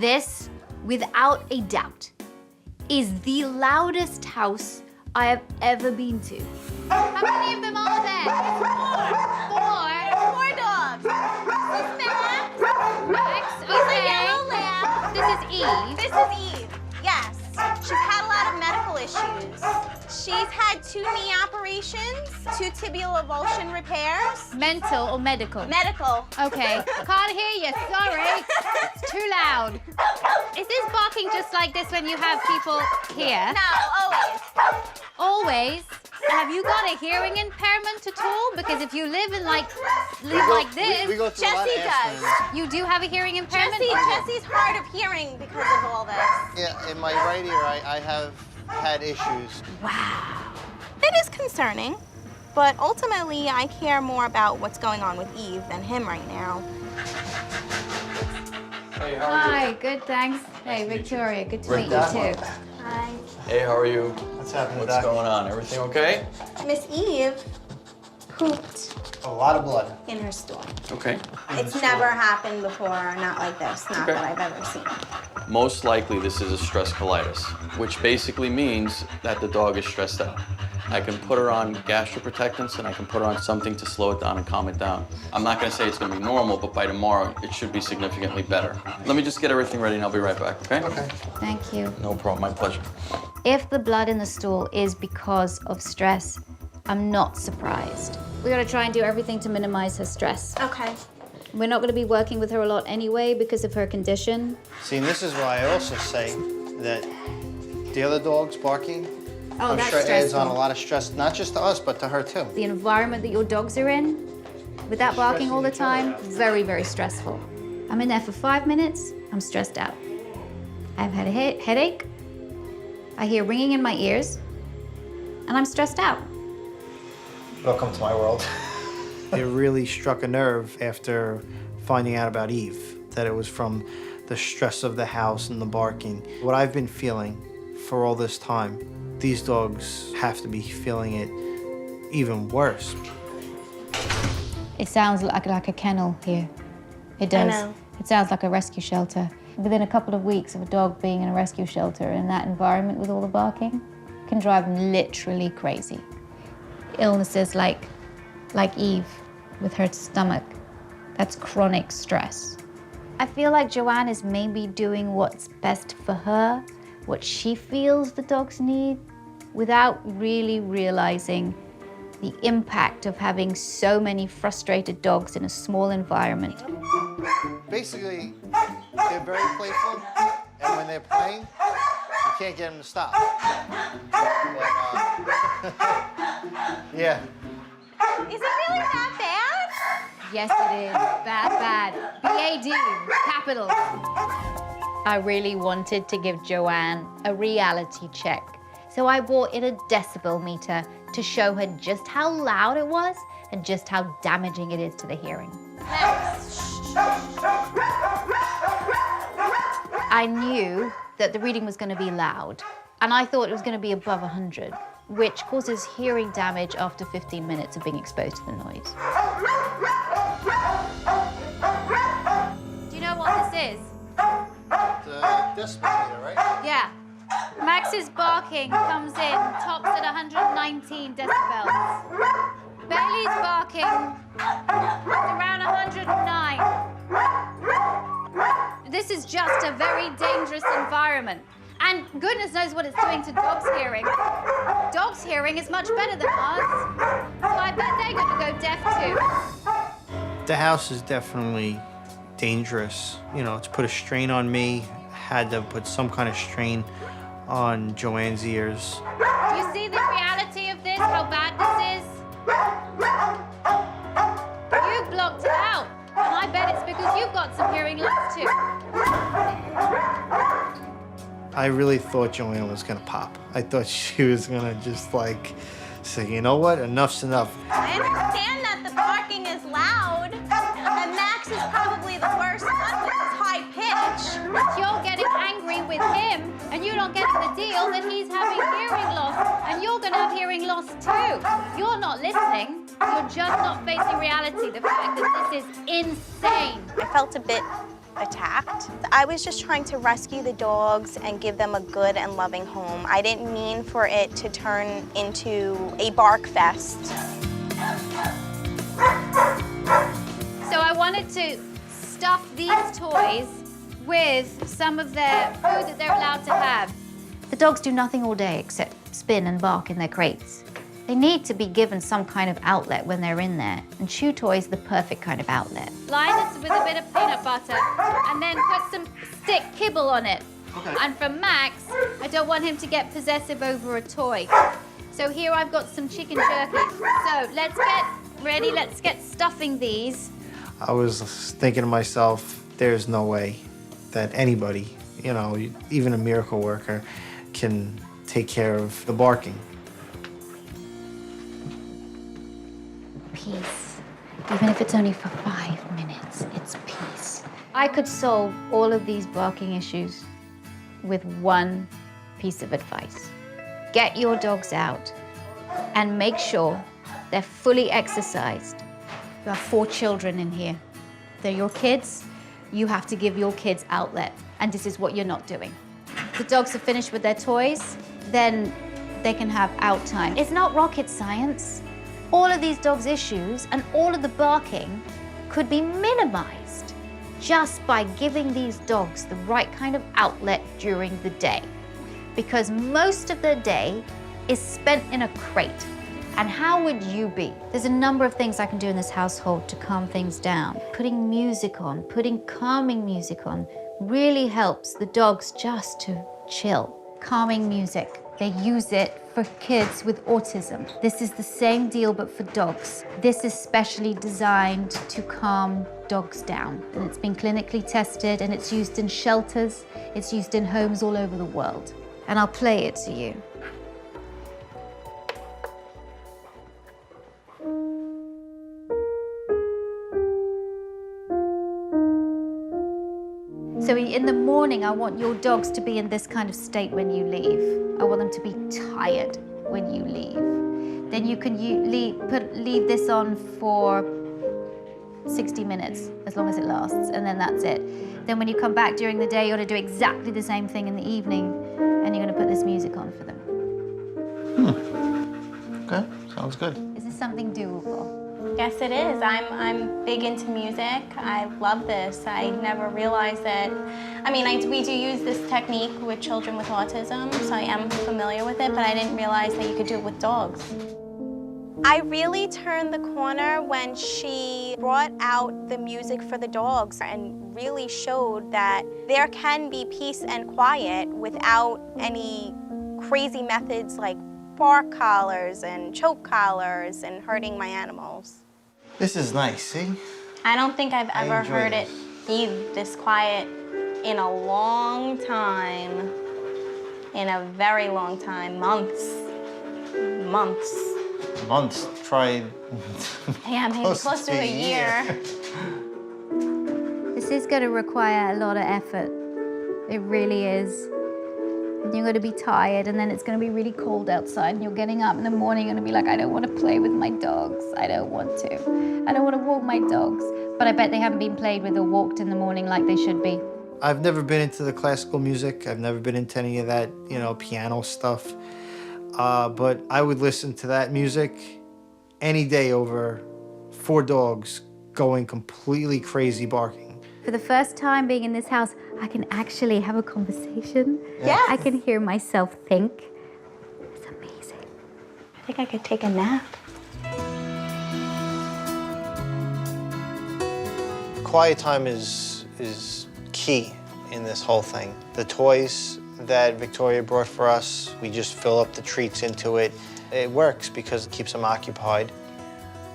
This, without a doubt, is the loudest house I have ever been to. How many of them are there? Four dogs. Max, okay. Yellow lab. This is Eve. This is Eve, yes. She's had a lot of medical issues. She's had 2 knee operations, 2 tibial avulsion repairs. Mental or medical? Medical. Okay, can't hear you, sorry. It's too loud. Is this barking just like this when you have people here? No, always. Always? Have you got a hearing impairment at all? Because if you live like this, we go through a lot of Jessie accidents. does. you do have a hearing impairment? Jessie's hard of hearing because of all this. Yeah, in my right ear, I have had issues. Wow. It is concerning, but ultimately I care more about what's going on with Eve than him right now. Hey, how are you? Hi, good, thanks. Hey, Victoria, good to meet you too. Hi. Hey, how are you? What's happening, What's Doc? going on? Everything okay? Miss Eve pooped A lot of blood. in her stool. Okay. It's never happened before, not like this, not Okay. that I've ever seen. Most likely this is a stress colitis, which basically means that the dog is stressed out. I can put her on gastroprotectants and I can put her on something to slow it down and calm it down. I'm not gonna say it's gonna be normal, but by tomorrow it should be significantly better. Let me just get everything ready and I'll be right back, okay? Okay. Thank you. No problem, my pleasure. If the blood in the stool is because of stress, I'm not surprised. We gotta try and do everything to minimize her stress. Okay. We're not gonna be working with her a lot anyway because of her condition. See, and this is why I also say that the other dogs barking, Oh, I'm that's sure adds stressful. on a lot of stress, not just to us, but to her too. The environment that your dogs are in, with that barking all the time, very, very stressful. I'm in there for 5 minutes, I'm stressed out. I've had a headache, I hear ringing in my ears, and I'm stressed out. Welcome to my world. It really struck a nerve after finding out about Eve, that it was from the stress of the house and the barking. What I've been feeling for all this time, these dogs have to be feeling it even worse. It sounds like a kennel here. It does. know. It sounds like a rescue shelter. Within a couple of weeks of a dog being in a rescue shelter in that environment with all the barking, can drive them literally crazy. Illnesses like Eve with her stomach, that's chronic stress. I feel like Joanne is maybe doing what's best for her, what she feels the dogs need, without really realizing the impact of having so many frustrated dogs in a small environment. Basically, they're very playful, and when they're playing, you can't get them to stop. But, yeah. Is it really that bad? Yes, it is. Bad. B-A-D, capital. I really wanted to give Joanne a reality check. So I brought in a decibel meter to show her just how loud it was and just how damaging it is to the hearing. I knew that the reading was going to be loud, and I thought it was going to be above 100, which causes hearing damage after 15 minutes of being exposed to the noise. Do you know what this is? The decibel meter, right? Yeah. Max's barking comes in, tops at 119 decibels. Bailey's barking around 109. This is just a very dangerous environment. And goodness knows what it's doing to dogs' hearing. Dogs' hearing is much better than ours. So I bet they're gonna go deaf too. The house is definitely dangerous. You know, it's put a strain on me, had to put some kind of strain on Joanne's ears. Do you see the reality of this, how bad this is? You blocked it out, and I bet it's because you've got some hearing loss too. I really thought Joanne was gonna pop. I thought she was gonna just like say, you know what, enough's enough. I understand that the barking is loud, and Max is probably the worst one with his high pitch. If you're getting angry with him and you're not getting the deal, then he's having hearing loss and you're going to have hearing loss too. You're not listening. You're just not facing reality. The fact that this is insane. I felt a bit attacked. I was just trying to rescue the dogs and give them a good and loving home. I didn't mean for it to turn into a bark fest. So I wanted to stuff these toys with some of their food that they're allowed to have. The dogs do nothing all day except spin and bark in their crates. They need to be given some kind of outlet when they're in there, and chew toys are the perfect kind of outlet. Line this with a bit of peanut butter, and then put some stick kibble on it. Okay. And for Max, I don't want him to get possessive over a toy. So here I've got some chicken jerky. So let's get ready, let's get stuffing these. I was thinking to myself, there's no way that anybody, you know, even a miracle worker, can take care of the barking. Peace. Even if it's only for 5 minutes, it's peace. I could solve all of these barking issues with one piece of advice. Get your dogs out and make sure they're fully exercised. You have 4 children in here. They're your kids. You have to give your kids outlet, and this is what you're not doing. The dogs are finished with their toys, then they can have out time. It's not rocket science. All of these dogs' issues and all of the barking could be minimized just by giving these dogs the right kind of outlet during the day. Because most of their day is spent in a crate. And how would you be? There's a number of things I can do in this household to calm things down. Putting music on, putting calming music on really helps the dogs just to chill. Calming music. They use it for kids with autism. This is the same deal, but for dogs. This is specially designed to calm dogs down. And it's been clinically tested, and it's used in shelters. It's used in homes all over the world. And I'll play it to you. So in the morning, I want your dogs to be in this kind of state when you leave. I want them to be tired when you leave. Then you can leave this on for 60 minutes, as long as it lasts, and then that's it. Then when you come back during the day, you're gonna do exactly the same thing in the evening, and you're gonna put this music on for them. Okay, sounds good. Is this something doable? Yes, it is. I'm big into music. I love this. I never realized that. I mean, we do use this technique with children with autism, so I am familiar with it, but I didn't realize that you could do it with dogs. I really turned the corner when she brought out the music for the dogs and really showed that there can be peace and quiet without any crazy methods like bark collars and choke collars and hurting my animals. This is nice, see? I don't think I've ever enjoy heard this. it be this quiet in a long time. In a very long time, months. Months, try Yeah, maybe close to a year. This is going to require a lot of effort. It really is. And you're going to be tired, and then it's going to be really cold outside, and you're getting up in the morning and going to be like, I don't want to play with my dogs. I don't want to. I don't want to walk my dogs. But I bet they haven't been played with or walked in the morning like they should be. I've never been into the classical music. I've never been into any of that, you know, piano stuff. But I would listen to that music any day over 4 dogs going completely crazy barking. For the first time being in this house, I can actually have a conversation. Yeah. I can hear myself think. It's amazing. I think I could take a nap. Quiet time is key in this whole thing. The toys that Victoria brought for us, we just fill up the treats into it. It works because it keeps them occupied.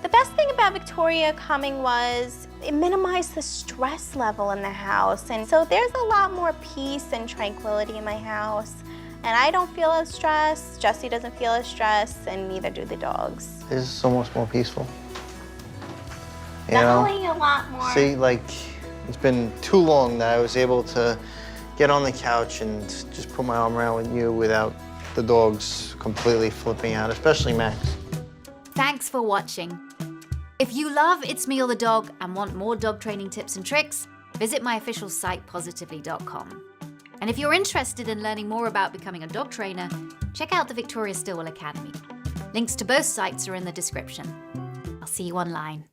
The best thing about Victoria coming was it minimized the stress level in the house. And so there's a lot more peace and tranquility in my house. And I don't feel as stressed, Jessie doesn't feel as stressed, and neither do the dogs. It's so much more peaceful. You know? Definitely a lot more. See, like, it's been too long that I was able to get on the couch and just put my arm around you without the dog's completely flipping out, especially Max. Thanks for watching. If you love It's Me or the Dog and want more dog training tips and tricks, visit my official site, positively.com. And if you're interested in learning more about becoming a dog trainer, check out the Victoria Stilwell Academy. Links to both sites are in the description. I'll see you online.